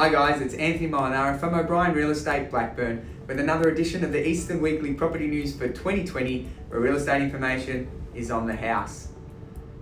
Hi guys, it's Anthony Molinaro from OBrien Real Estate Blackburn with another edition of the Eastern Weekly Property News for 2020, where real estate information is on the house.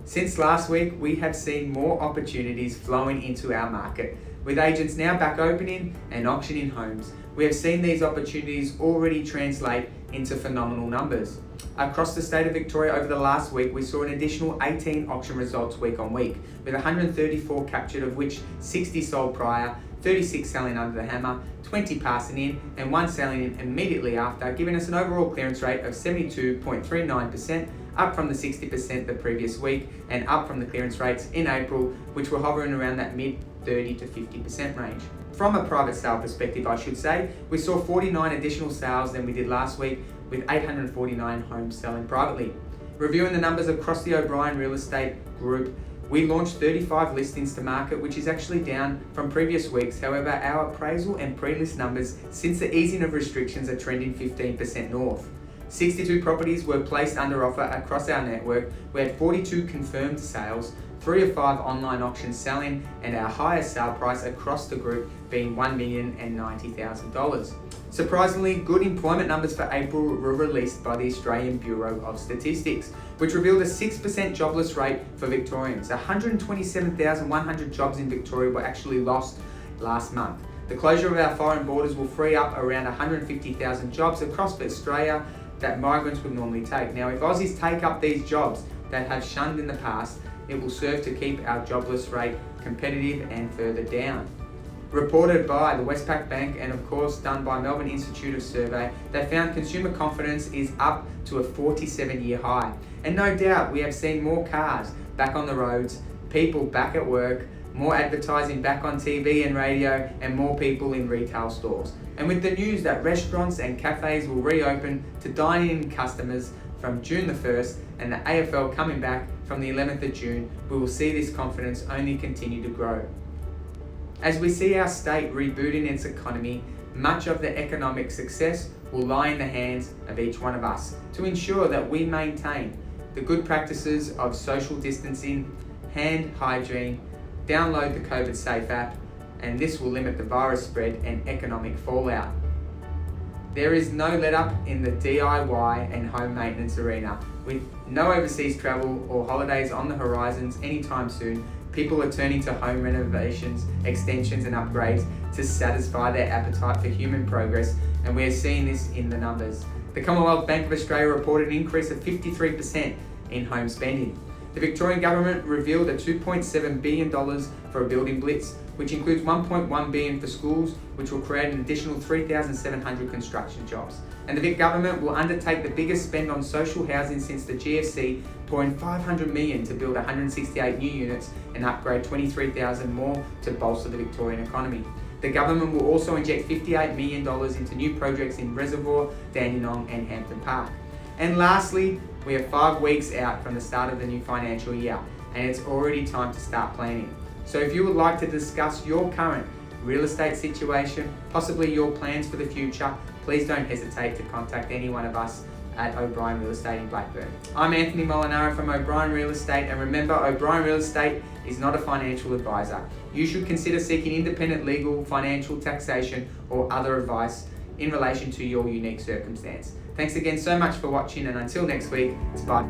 Since last week, we have seen more opportunities flowing into our market, with agents now back opening and auctioning homes. We have seen these opportunities already translate into phenomenal numbers. Across the state of Victoria over the last week, we saw an additional 18 auction results week on week, with 134 captured, of which 60 sold prior, 36 selling under the hammer, 20 passing in, and 1 selling in immediately after, giving us an overall clearance rate of 72.39%, up from the 60% the previous week, and up from the clearance rates in April, which were hovering around that mid 30 to 50% range. From a private sale perspective, I should say, we saw 49 additional sales than we did last week, with 849 homes selling privately. Reviewing the numbers across the OBrien Real Estate group, we launched 35 listings to market, which is actually down from previous weeks. However, our appraisal and pre-list numbers since the easing of restrictions are trending 15% north. 62 properties were placed under offer across our network. We had 42 confirmed sales, 3 of 5 online auctions selling, and our highest sale price across the group being $1,090,000. Surprisingly, good employment numbers for April were released by the Australian Bureau of Statistics, which revealed a 6% jobless rate for Victorians. 127,100 jobs in Victoria were actually lost last month. The closure of our foreign borders will free up around 150,000 jobs across Australia that migrants would normally take. Now, if Aussies take up these jobs that have shunned in the past, it will serve to keep our jobless rate competitive and further down. Reported by the Westpac Bank and of course done by Melbourne Institute of Survey, they found consumer confidence is up to a 47-year high. And no doubt we have seen more cars back on the roads, people back at work, more advertising back on TV and radio, and more people in retail stores. And with the news that restaurants and cafes will reopen to dine-in customers from June the 1st and the AFL coming back from the 11th of June, we will see this confidence only continue to grow. As we see our state rebooting its economy, much of the economic success will lie in the hands of each one of us to ensure that we maintain the good practices of social distancing, hand hygiene, download the COVID Safe app, and this will limit the virus spread and economic fallout. There is no let up in the DIY and home maintenance arena. With no overseas travel or holidays on the horizons anytime soon, people are turning to home renovations, extensions and upgrades to satisfy their appetite for human progress, and we are seeing this in the numbers. The Commonwealth Bank of Australia reported an increase of 53% in home spending. The Victorian Government revealed a $2.7 billion for a building blitz, which includes $1.1 billion for schools, which will create an additional 3,700 construction jobs. And the Vic Government will undertake the biggest spend on social housing since the GFC, pouring $500 million to build 168 new units and upgrade 23,000 more to bolster the Victorian economy. The government will also inject $58 million into new projects in Reservoir, Dandenong and Hampton Park. And lastly, we are 5 weeks out from the start of the new financial year, and it's already time to start planning. So if you would like to discuss your current real estate situation, possibly your plans for the future, please don't hesitate to contact any one of us at OBrien Real Estate in Blackburn. I'm Anthony Molinaro from OBrien Real Estate, and remember, OBrien Real Estate is not a financial advisor. You should consider seeking independent legal, financial, taxation or other advice in relation to your unique circumstance. Thanks again so much for watching, and until next week, it's bye.